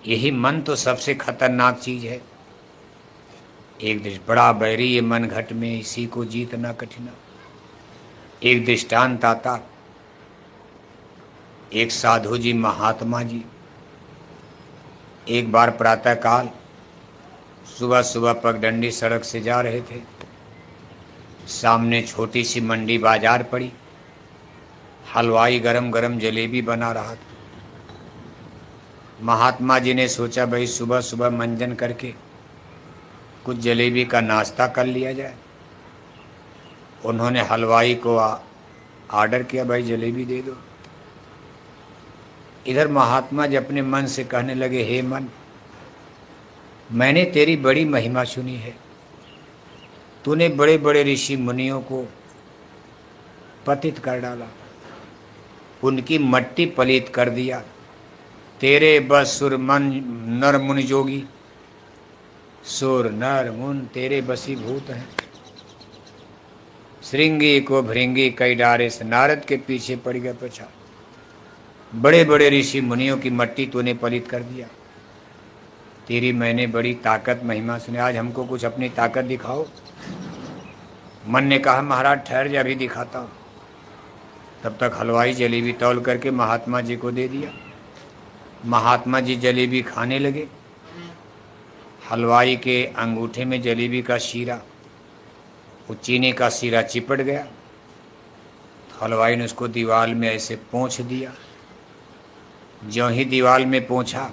यही मन तो सबसे खतरनाक चीज है। एक दृष्ट बड़ा बैरी ये मन घट में, इसी को जीतना कठिना। एक दृष्टांत आता, एक साधु जी महात्मा जी एक बार प्रातः काल सुबह सुबह पगडंडी सड़क से जा रहे थे। सामने छोटी सी मंडी बाजार पड़ी। हलवाई गरम गरम जलेबी बना रहा था। महात्मा जी ने सोचा भाई सुबह सुबह मंजन करके कुछ जलेबी का नाश्ता कर लिया जाए। उन्होंने हलवाई को आर्डर किया, भाई जलेबी दे दो। इधर महात्मा जी अपने मन से कहने लगे, हे मन, मैंने तेरी बड़ी महिमा सुनी है। तूने बड़े बड़े ऋषि मुनियों को पतित कर डाला, उनकी मट्टी पलीत कर दिया। तेरे बस सुर मन नर मुनि जोगी, सुर नर मुन तेरे बसीभूत हैं। श्रृंगी को भृंगी कई डारे से नारद के पीछे पड़ गए पछा। बड़े बड़े ऋषि मुनियों की मट्टी तूने पलित कर दिया। तेरी मैंने बड़ी ताकत महिमा सुने, आज हमको कुछ अपनी ताकत दिखाओ। मन ने कहा, महाराज ठहर जा, अभी दिखाता हूँ। तब तक हलवाई जलेबी तौल करके महात्मा जी को दे दिया। महात्मा जी जलेबी खाने लगे। हलवाई के अंगूठे में जलेबी का शीरा, वो चीनी का शीरा चिपट गया। तो हलवाई ने उसको दीवार में ऐसे पोंछ दिया। ज्यों ही दीवार में पोंछा,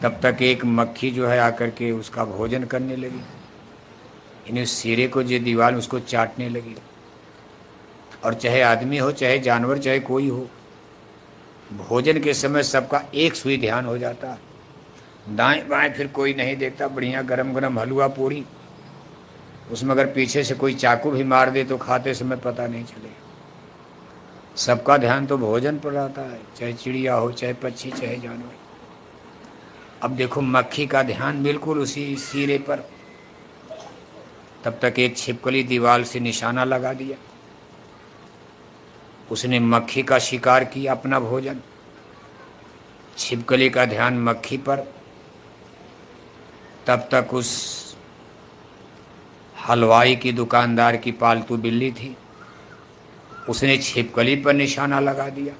तब तक एक मक्खी जो है आकर के उसका भोजन करने लगी। यानी उस शीरे को जो दीवार उसको चाटने लगी। और चाहे आदमी हो, चाहे जानवर, चाहे कोई हो, भोजन के समय सबका एक सुई ध्यान हो जाता है। दाएं बाएं फिर कोई नहीं देखता। बढ़िया गरम गरम हलवा पूड़ी, उसमें अगर पीछे से कोई चाकू भी मार दे तो खाते समय पता नहीं चले। सबका ध्यान तो भोजन पर रहता है, चाहे चिड़िया हो, चाहे पक्षी, चाहे जानवर। अब देखो मक्खी का ध्यान बिल्कुल उसी शीरे पर। तब तक एक छिपकली दीवार से निशाना लगा दिया। उसने मक्खी का शिकार किया, अपना भोजन। छिपकली का ध्यान मक्खी पर। तब तक उस हलवाई की दुकानदार की पालतू बिल्ली थी, उसने छिपकली पर निशाना लगा दिया।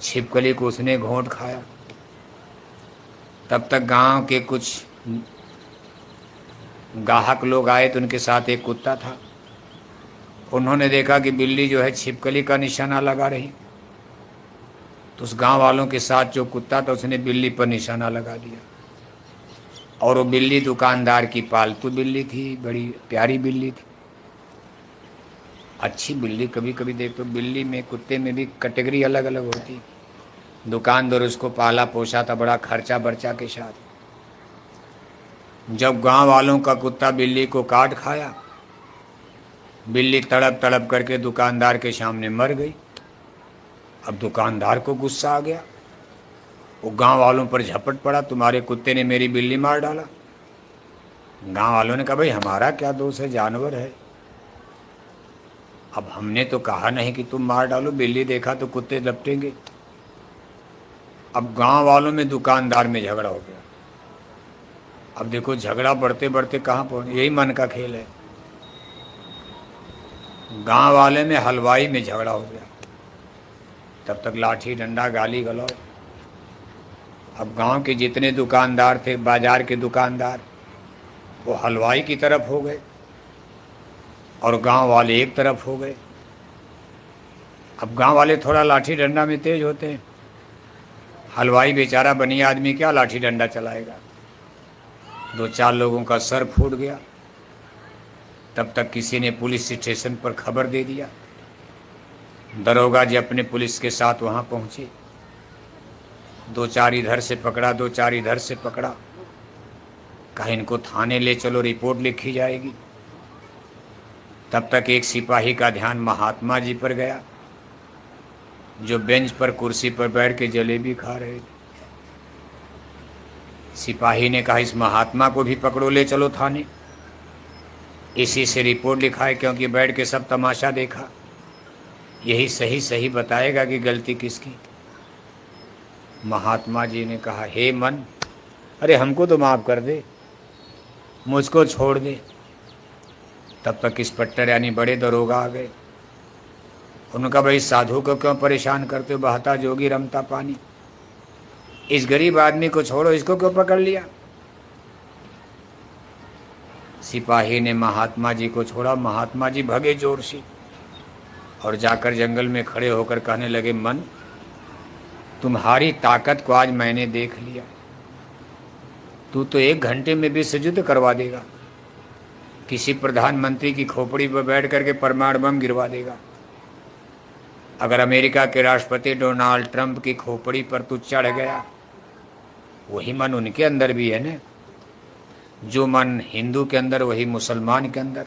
छिपकली को उसने घोंट खाया। तब तक गांव के कुछ गाहक लोग आए तो उनके साथ एक कुत्ता था। उन्होंने देखा कि बिल्ली जो है छिपकली का निशाना लगा रही, तो उस गांव वालों के साथ जो कुत्ता था उसने बिल्ली पर निशाना लगा दिया। और वो बिल्ली दुकानदार की पालतू बिल्ली थी, बड़ी प्यारी बिल्ली थी, अच्छी बिल्ली। कभी कभी देखो बिल्ली में, कुत्ते में भी कैटेगरी अलग अलग होती। दुकानदार उसको पाला पोसा था बड़ा खर्चा बर्चा के साथ। जब गांव वालों का कुत्ता बिल्ली को काट खाया, बिल्ली तड़प तड़प करके दुकानदार के सामने मर गई। अब दुकानदार को गुस्सा आ गया, वो गांव वालों पर झपट पड़ा, तुम्हारे कुत्ते ने मेरी बिल्ली मार डाला। गांव वालों ने कहा, भाई हमारा क्या दोष है, जानवर है। अब हमने तो कहा नहीं कि तुम मार डालो, बिल्ली देखा तो कुत्ते लपटेंगे। अब गांव वालों में दुकानदार में झगड़ा हो गया। अब देखो झगड़ा बढ़ते बढ़ते कहाँ पहुँच, यही मन का खेल है। गांव वाले में हलवाई में झगड़ा हो गया। तब तक लाठी डंडा गाली गलौज। अब गांव के जितने दुकानदार थे, बाजार के दुकानदार, वो हलवाई की तरफ हो गए और गांव वाले एक तरफ हो गए। अब गांव वाले थोड़ा लाठी डंडा में तेज होते हैं, हलवाई बेचारा बनी आदमी क्या लाठी डंडा चलाएगा। दो चार लोगों का सर फूट गया। तब तक किसी ने पुलिस स्टेशन पर खबर दे दिया। दरोगा जी अपने पुलिस के साथ वहाँ पहुँचे। दो चार इधर से पकड़ा, दो चार इधर से पकड़ा। कहा इनको थाने ले चलो, रिपोर्ट लिखी जाएगी। तब तक एक सिपाही का ध्यान महात्मा जी पर गया, जो बेंच पर कुर्सी पर बैठ के जलेबी खा रहे थे। सिपाही ने कहा, इस महात्मा को भी पकड़ो, ले चलो थाने, इसी से रिपोर्ट लिखाए, क्योंकि बैठ के सब तमाशा देखा, यही सही सही बताएगा कि गलती किसकी। महात्मा जी ने कहा, हे मन, अरे हमको तो माफ़ कर दे, मुझको छोड़ दे। तब तक इंस्पेक्टर यानी बड़े दरोगा आ गए। उनका, भाई साधु को क्यों परेशान करते हो, बहता जोगी रमता पानी, इस गरीब आदमी को छोड़ो, इसको क्यों पकड़ लिया। सिपाही ने महात्मा जी को छोड़ा। महात्मा जी भगे जोर से और जाकर जंगल में खड़े होकर कहने लगे, मन, तुम्हारी ताकत को आज मैंने देख लिया। तू तो 1 घंटे में भी युद्ध करवा देगा, किसी प्रधानमंत्री की खोपड़ी पर बैठ करके परमाणु बम गिरवा देगा। अगर अमेरिका के राष्ट्रपति डोनाल्ड ट्रंप की खोपड़ी पर तू चढ़ गया, वही मन उनके अंदर भी है ना। जो मन हिंदू के अंदर वही मुसलमान के अंदर।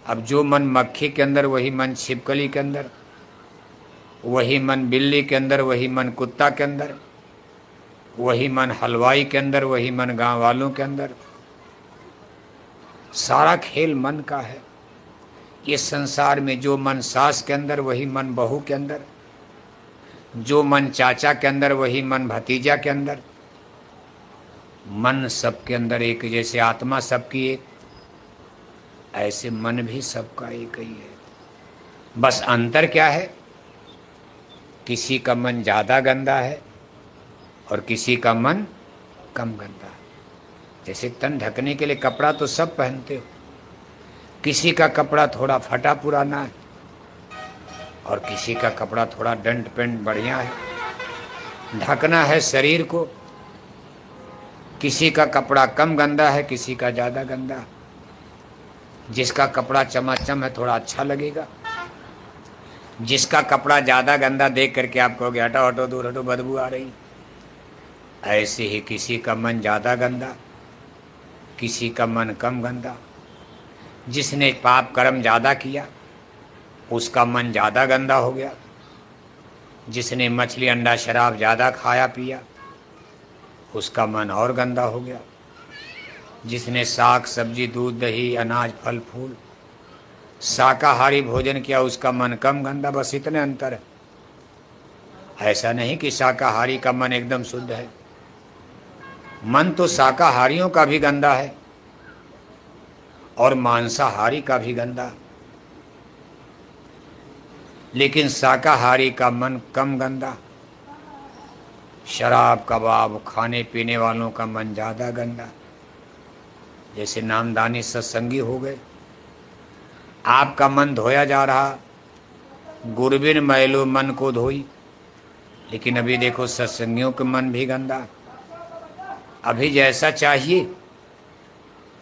अब जो मन मक्खी के अंदर वही मन छिपकली के अंदर, वही मन बिल्ली के अंदर वही मन कुत्ता के अंदर, वही मन हलवाई के अंदर वही मन गांव वालों के अंदर। सारा खेल मन का है। ये संसार में जो मन सास के अंदर वही मन बहू के अंदर, जो मन चाचा के अंदर वही मन भतीजा के अंदर। मन सबके अंदर एक जैसे आत्मा सबकी एक, ऐसे मन भी सबका एक ही है। बस अंतर क्या है, किसी का मन ज़्यादा गंदा है और किसी का मन कम गंदा है। जैसे तन ढकने के लिए कपड़ा तो सब पहनते हो, किसी का कपड़ा थोड़ा फटा पुराना है और किसी का कपड़ा थोड़ा डंट पेंट बढ़िया है, ढकना है शरीर को। किसी का कपड़ा कम गंदा है, किसी का ज़्यादा गंदा है। जिसका कपड़ा चमाचम है थोड़ा अच्छा लगेगा, जिसका कपड़ा ज़्यादा गंदा देख करके आप कहोगे हटो हटो दूर हटो, बदबू आ रही। ऐसे ही किसी का मन ज़्यादा गंदा, किसी का मन कम गंदा। जिसने पाप कर्म ज़्यादा किया उसका मन ज़्यादा गंदा हो गया। जिसने मछली अंडा शराब ज़्यादा खाया पिया उसका मन और गंदा हो गया। जिसने साग सब्जी दूध दही अनाज फल फूल शाकाहारी भोजन किया उसका मन कम गंदा। बस इतने अंतर है। ऐसा नहीं कि शाकाहारी का मन एकदम शुद्ध है। मन तो शाकाहारियों का भी गंदा है और मांसाहारी का भी गंदा, लेकिन शाकाहारी का मन कम गंदा। शराब कबाब खाने पीने वालों का मन ज़्यादा गंदा। जैसे नामदानी सत्संगी हो गए, आपका मन धोया जा रहा, गुरबिन मैलो मन को धोई। लेकिन अभी देखो सत्संगियों का मन भी गंदा। अभी जैसा चाहिए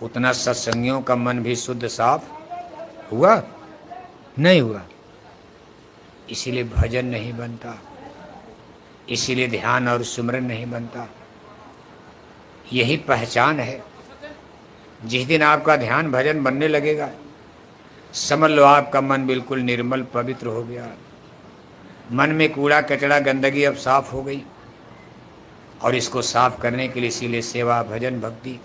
उतना सत्संगियों का मन भी शुद्ध साफ हुआ नहीं हुआ। इसीलिए भजन नहीं बनता, इसीलिए ध्यान और सुमरन नहीं बनता। यही पहचान है। जिस दिन आपका ध्यान भजन बनने लगेगा समझ लो आपका मन बिल्कुल निर्मल पवित्र हो गया। मन में कूड़ा कचरा गंदगी अब साफ हो गई। और इसको साफ करने के लिए इसीलिए सेवा भजन भक्ति,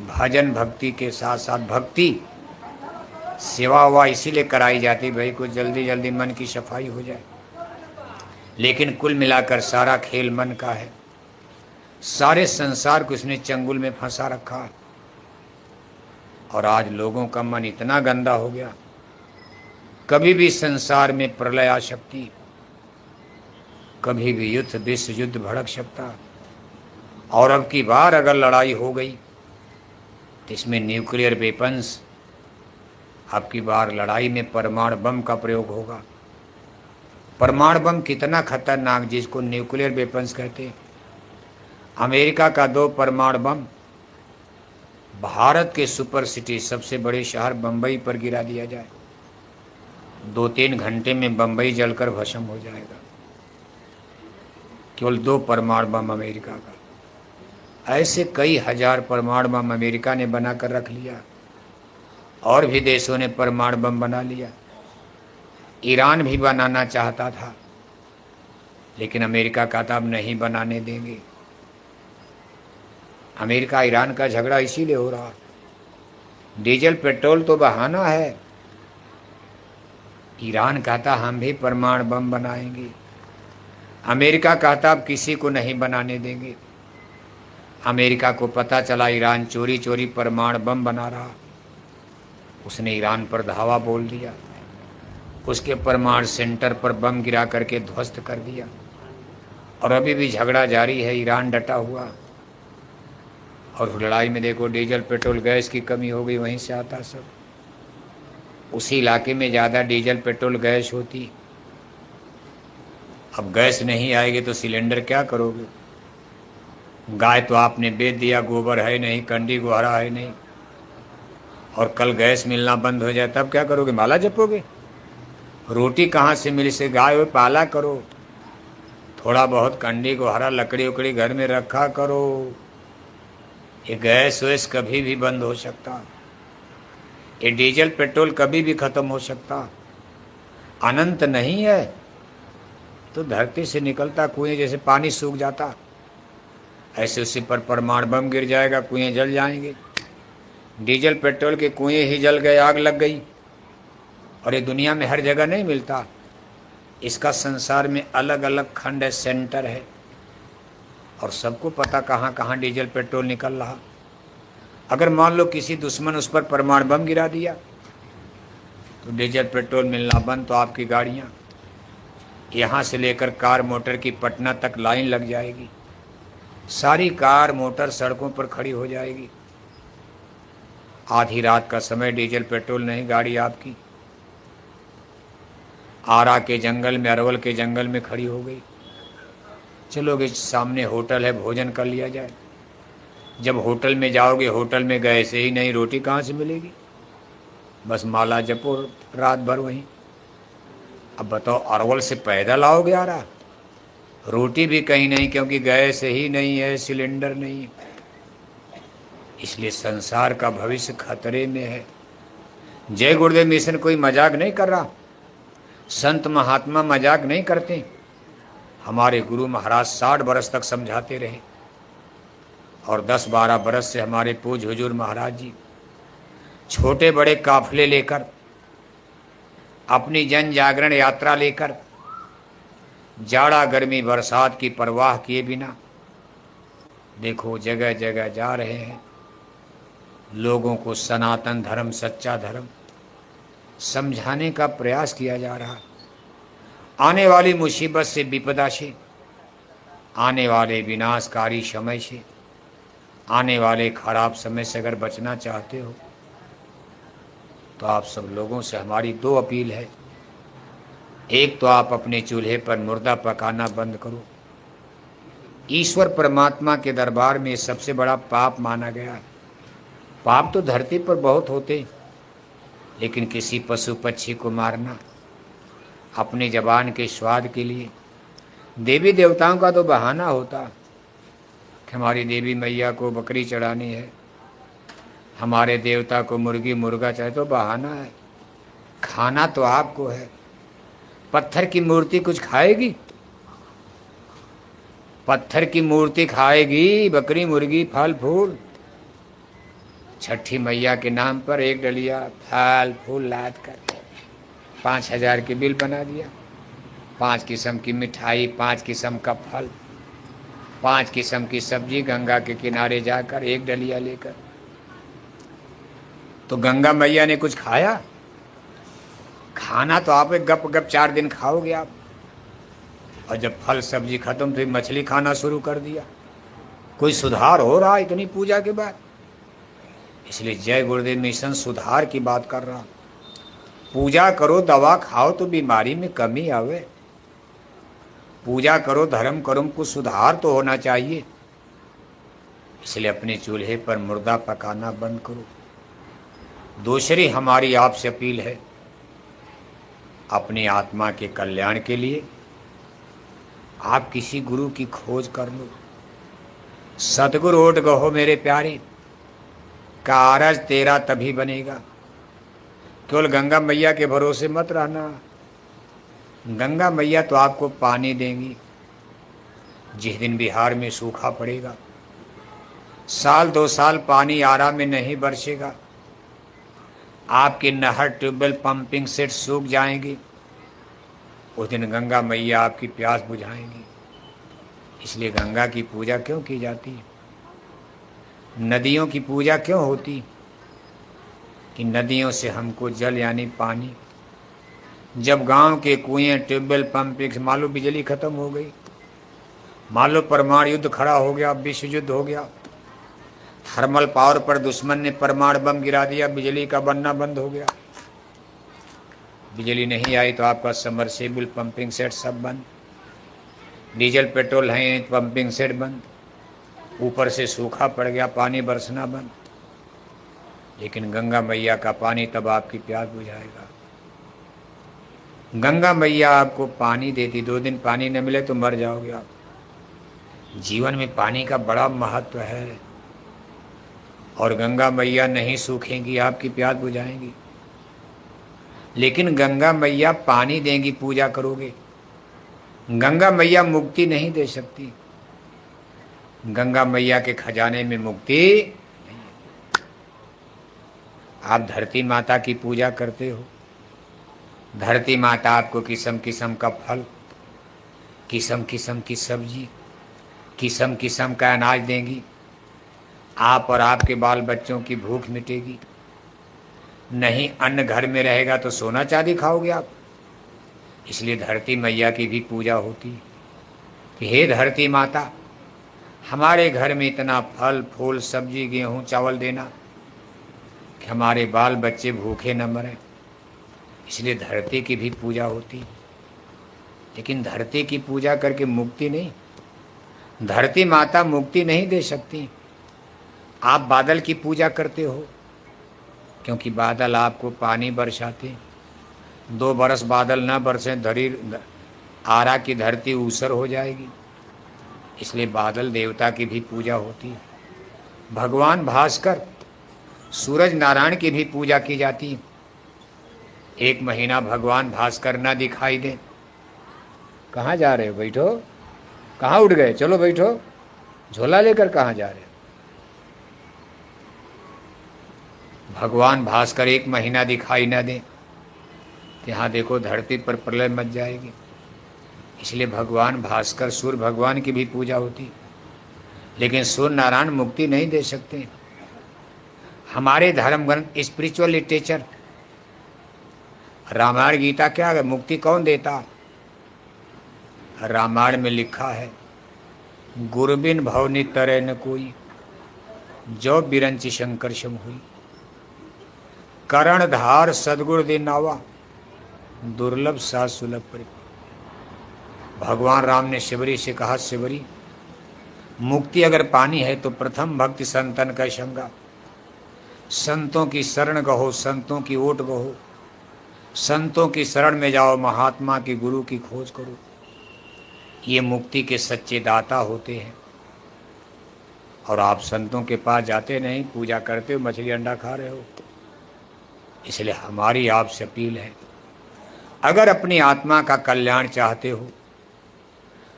भजन भक्ति के साथ साथ भक्ति सेवा हुआ इसीलिए कराई जाती भाई कुछ जल्दी जल्दी मन की सफाई हो जाए। लेकिन कुल मिलाकर सारा खेल मन का है। सारे संसार को उसने चंगुल में फंसा रखा है। और आज लोगों का मन इतना गंदा हो गया, कभी भी संसार में प्रलय आ सकती, कभी भी युद्ध विश्व युद्ध भड़क सकता। और अब की बार अगर लड़ाई हो गई तो इसमें न्यूक्लियर वेपन्स, अब की बार लड़ाई में परमाणु बम का प्रयोग होगा। परमाणु बम कितना खतरनाक, जिसको न्यूक्लियर वेपन्स कहते हैं। अमेरिका का 2 परमाणु बम भारत के सुपर सिटी सबसे बड़े शहर बम्बई पर गिरा दिया जाए, 2-3 घंटे में बम्बई जलकर भस्म हो जाएगा। केवल 2 परमाणु बम अमेरिका का। ऐसे कई हजार परमाणु बम अमेरिका ने बनाकर रख लिया। और भी देशों ने परमाणु बम बना लिया। ईरान भी बनाना चाहता था, लेकिन अमेरिका का था अब नहीं बनाने देंगे। अमेरिका ईरान का झगड़ा इसीलिए हो रहा। डीजल पेट्रोल तो बहाना है। ईरान कहता हम भी परमाणु बम बनाएंगे। अमेरिका कहता अब किसी को नहीं बनाने देंगे। अमेरिका को पता चला ईरान चोरी चोरी परमाणु बम बना रहा, उसने ईरान पर धावा बोल दिया, उसके परमाणु सेंटर पर बम गिरा करके ध्वस्त कर दिया। और अभी भी झगड़ा जारी है, ईरान डटा हुआ। और लड़ाई में देखो डीजल पेट्रोल गैस की कमी हो गई, वहीं से आता सब। उसी इलाके में ज़्यादा डीजल पेट्रोल गैस होती। अब गैस नहीं आएगी तो सिलेंडर क्या करोगे? गाय तो आपने बेच दिया, गोबर है नहीं, कंडी गुहारा है नहीं, और कल गैस मिलना बंद हो जाए तब क्या करोगे? माला जपोगे? रोटी कहाँ से मिली? से गाय हो पाला करो, थोड़ा बहुत कंडी गुहारा लकड़ी उकड़ी घर में रखा करो। ये गैस वैस कभी भी बंद हो सकता, ये डीजल पेट्रोल कभी भी खत्म हो सकता। अनंत नहीं है तो धरती से निकलता कुएं जैसे पानी सूख जाता, ऐसे उसी पर परमाणु बम गिर जाएगा, कुएं जल जाएंगे। डीजल पेट्रोल के कुएं ही जल गए, आग लग गई। और ये दुनिया में हर जगह नहीं मिलता, इसका संसार में अलग अलग खंड है, सेंटर है, और सबको पता कहाँ कहाँ डीजल पेट्रोल निकल रहा। अगर मान लो किसी दुश्मन उस पर परमाणु बम गिरा दिया तो डीजल पेट्रोल मिलना बंद, तो आपकी गाड़ियाँ यहाँ से लेकर कार मोटर की पटना तक लाइन लग जाएगी, सारी कार मोटर सड़कों पर खड़ी हो जाएगी। आधी रात का समय डीजल पेट्रोल नहीं, गाड़ी आपकी आरा के जंगल में, अरवल के जंगल में खड़ी हो गई। चलोगे, सामने होटल है, भोजन कर लिया जाए। जब होटल में जाओगे, होटल में गए से ही नहीं, रोटी कहाँ से मिलेगी? बस माला जपो रात भर वहीं। अब बताओ, अरवल से पैदल आओगे आ रहा, रोटी भी कहीं नहीं, क्योंकि गैस ही नहीं है, सिलेंडर नहीं है। इसलिए संसार का भविष्य खतरे में है। जय गुरुदेव मिशन कोई मजाक नहीं कर रहा, संत महात्मा मजाक नहीं करते। हमारे गुरु महाराज 60 बरस तक समझाते रहे, और 10-12 बरस से हमारे पूज हुजूर महाराज जी छोटे बड़े काफले लेकर, अपनी जन जागरण यात्रा लेकर, जाड़ा गर्मी बरसात की परवाह किए बिना देखो जगह जगह जा रहे हैं। लोगों को सनातन धर्म, सच्चा धर्म समझाने का प्रयास किया जा रहा। आने वाली मुसीबत से, विपदा से, आने वाले विनाशकारी समय से, आने वाले खराब समय से अगर बचना चाहते हो तो आप सब लोगों से हमारी 2 अपील है। एक तो आप अपने चूल्हे पर मुर्दा पकाना बंद करो। ईश्वर परमात्मा के दरबार में सबसे बड़ा पाप माना गया। पाप तो धरती पर बहुत होते, लेकिन किसी पशु पक्षी को मारना अपनी जबान के स्वाद के लिए, देवी देवताओं का तो बहाना होता कि हमारी देवी मैया को बकरी चढ़ानी है, हमारे देवता को मुर्गी मुर्गा चाहिए, तो बहाना है। खाना तो आपको है। पत्थर की मूर्ति कुछ खाएगी? पत्थर की मूर्ति खाएगी बकरी मुर्गी फल फूल? छठी मैया के नाम पर एक डलिया फल फूल लाद कर 5,000 के बिल बना दिया। 5 किस्म की मिठाई, 5 किस्म का फल, 5 किस्म की सब्जी, गंगा के किनारे जाकर एक डलिया लेकर। तो गंगा मैया ने कुछ खाया? खाना तो आप गप गप 4 दिन खाओगे आप, और जब फल सब्जी खत्म तो मछली खाना शुरू कर दिया। कोई सुधार हो रहा इतनी पूजा के बाद? इसलिए जय गुरुदेव मिशन सुधार की बात कर रहा। पूजा करो, दवा खाओ तो बीमारी में कमी आवे। पूजा करो, धर्म करो, कुछ सुधार तो होना चाहिए। इसलिए अपने चूल्हे पर मुर्दा पकाना बंद करो। दूसरी हमारी आपसे अपील है, अपनी आत्मा के कल्याण के लिए आप किसी गुरु की खोज कर लो। सतगुरु ओट गहो मेरे प्यारे, कारज तेरा तभी बनेगा। केवल गंगा मैया के भरोसे मत रहना। गंगा मैया तो आपको पानी देंगी। जिस दिन बिहार में सूखा पड़ेगा, 1-2 साल पानी आरा में नहीं बरसेगा, आपके नहर, ट्यूबवेल, पंपिंग सेट सूख जाएंगी, उस दिन गंगा मैया आपकी प्यास बुझाएंगी। इसलिए गंगा की पूजा क्यों की जाती है, नदियों की पूजा क्यों होती, कि नदियों से हमको जल यानी पानी। जब गांव के कुएं, ट्यूबवेल, पंप, मान लो बिजली खत्म हो गई, मान लो परमाणु युद्ध खड़ा हो गया, विश्व युद्ध हो गया, थर्मल पावर पर दुश्मन ने परमाणु बम गिरा दिया, बिजली का बनना बंद हो गया, बिजली नहीं आई तो आपका समरसेबल, पंपिंग सेट सब बंद, डीजल पेट्रोल है पंपिंग सेट बंद, ऊपर से सूखा पड़ गया, पानी बरसना बंद। लेकिन गंगा मैया का पानी तब आपकी प्यास बुझाएगा। गंगा मैया आपको पानी देती, 2 दिन पानी न मिले तो मर जाओगे आप। जीवन में पानी का बड़ा महत्व है, और गंगा मैया नहीं सूखेंगी, आपकी प्यास बुझाएंगी। लेकिन गंगा मैया पानी देंगी, पूजा करोगे। गंगा मैया मुक्ति नहीं दे सकती, गंगा मैया के खजाने में मुक्ति नहीं है। आप धरती माता की पूजा करते हो, धरती माता आपको किस्म किस्म का फल, किस्म किस्म की सब्जी, किस्म किस्म का अनाज देंगी। आप और आपके बाल बच्चों की भूख मिटेगी। नहीं अन्न घर में रहेगा तो सोना चांदी खाओगे आप। इसलिए धरती मैया की भी पूजा होती है कि हे धरती माता, हमारे घर में इतना फल फूल सब्जी गेहूँ चावल देना कि हमारे बाल बच्चे भूखे न मरें। इसलिए धरती की भी पूजा होती। लेकिन धरती की पूजा करके मुक्ति नहीं, धरती माता मुक्ति नहीं दे सकती। आप बादल की पूजा करते हो, क्योंकि बादल आपको पानी बरसाते। 2 बरस बादल न बरसे धरी आरा की धरती ऊसर हो जाएगी। इसलिए बादल देवता की भी पूजा होती है। भगवान भास्कर, सूरज नारायण की भी पूजा की जाती है। 1 महीना भगवान भास्कर न दिखाई दे, कहाँ जा रहे हो, बैठो, कहाँ उठ गए, चलो बैठो, झोला लेकर कहाँ जा रहे हो। भगवान भास्कर 1 महीना दिखाई न दे, यहाँ देखो धरती पर प्रलय मच जाएगी। इसलिए भगवान भास्कर, सूर्य भगवान की भी पूजा होती। लेकिन सूर्य नारायण मुक्ति नहीं दे सकते। हमारे धर्म ग्रंथ, स्पिरिचुअल लिटरेचर, रामायण गीता क्या है, मुक्ति कौन देता। रामायण में लिखा है, गुरबिन भवनि तरय न कोई, जो बिरंची शंकर सम हुई, करणधार सदगुरु दे नावा, दुर्लभ सा सुलभ परि। भगवान राम ने शिवरी से कहा, शिवरी मुक्ति अगर पानी है तो प्रथम भक्ति संतन का संगा, संतों की शरण गहो, संतों की ओट गहो, संतों की शरण में जाओ, महात्मा की गुरु की खोज करो। ये मुक्ति के सच्चे दाता होते हैं। और आप संतों के पास जाते नहीं, पूजा करते हो, मछली अंडा खा रहे हो। इसलिए हमारी आपसे अपील है, अगर अपनी आत्मा का कल्याण चाहते हो,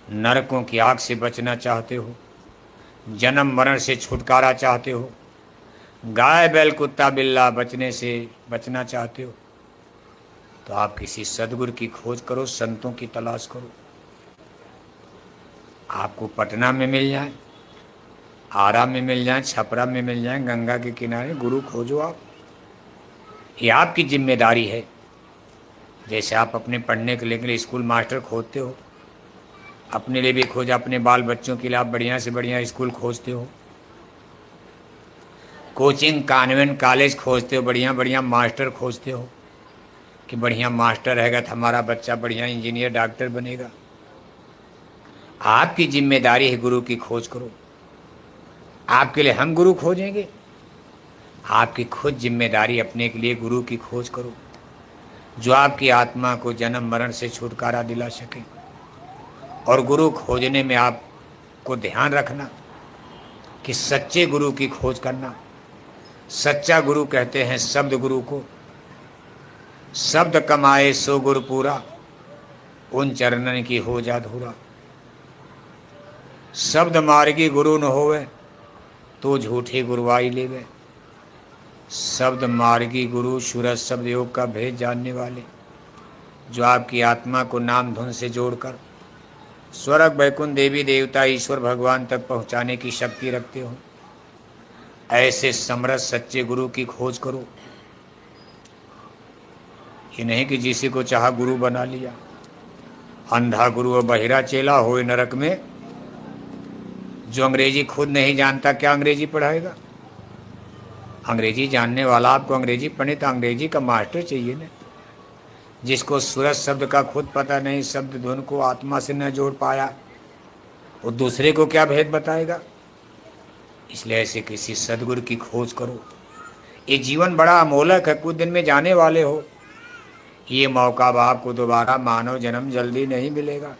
नरकों की आग से बचना चाहते हो, जन्म मरण से छुटकारा चाहते हो, गाय बैल कुत्ता बिल्ला बचने से बचना चाहते हो, तो आप किसी सदगुरु की खोज करो, संतों की तलाश करो। आपको पटना में मिल जाए, आरा में मिल जाए, छपरा में मिल जाए, गंगा के किनारे गुरु खोजो आप। ये आपकी जिम्मेदारी है। जैसे आप अपने पढ़ने के लिए स्कूल मास्टर खोजते हो, अपने लिए भी खोज, अपने बाल बच्चों के लिए आप बढ़िया से बढ़िया स्कूल खोजते हो, कोचिंग कॉन्वेंट कॉलेज खोजते हो, बढ़िया बढ़िया मास्टर खोजते हो कि बढ़िया मास्टर रहेगा तो हमारा बच्चा बढ़िया इंजीनियर डॉक्टर बनेगा। आपकी जिम्मेदारी है गुरु की खोज करो। आपके लिए हम गुरु खोजेंगे? आपकी खुद जिम्मेदारी अपने के लिए गुरु की खोज करो, जो आपकी आत्मा को जन्म मरण से छुटकारा दिला सके। और गुरु खोजने में आपको ध्यान रखना कि सच्चे गुरु की खोज करना। सच्चा गुरु कहते हैं शब्द गुरु को, शब्द कमाए सो गुरु पूरा, उन चरणन की हो जा धूरा। शब्द मार्गी गुरु न होवे, तो झूठी गुरुवाई लेवे। शब्द मार्गी गुरु सूरज शब्द योग का भेद जानने वाले, जो आपकी आत्मा को नाम धुन से जोड़कर स्वर्ग वैकुंठ देवी देवता ईश्वर भगवान तक पहुंचाने की शक्ति रखते हो, ऐसे समरथ सच्चे गुरु की खोज करो। ये नहीं कि जिसी को चाहा गुरु बना लिया। अंधा गुरु और बहिरा चेला होए नरक में। जो अंग्रेजी खुद नहीं जानता क्या अंग्रेजी पढ़ाएगा? अंग्रेजी जानने वाला आपको अंग्रेजी पढ़े तो अंग्रेजी का मास्टर चाहिए ना। जिसको सूरज शब्द का खुद पता नहीं, शब्द धुन को आत्मा से न जोड़ पाया, वो दूसरे को क्या भेद बताएगा? इसलिए ऐसे किसी सदगुरु की खोज करो। ये जीवन बड़ा अमोलक है, कुछ दिन में जाने वाले हो। ये मौका अब आपको दोबारा मानव जन्म जल्दी नहीं मिलेगा।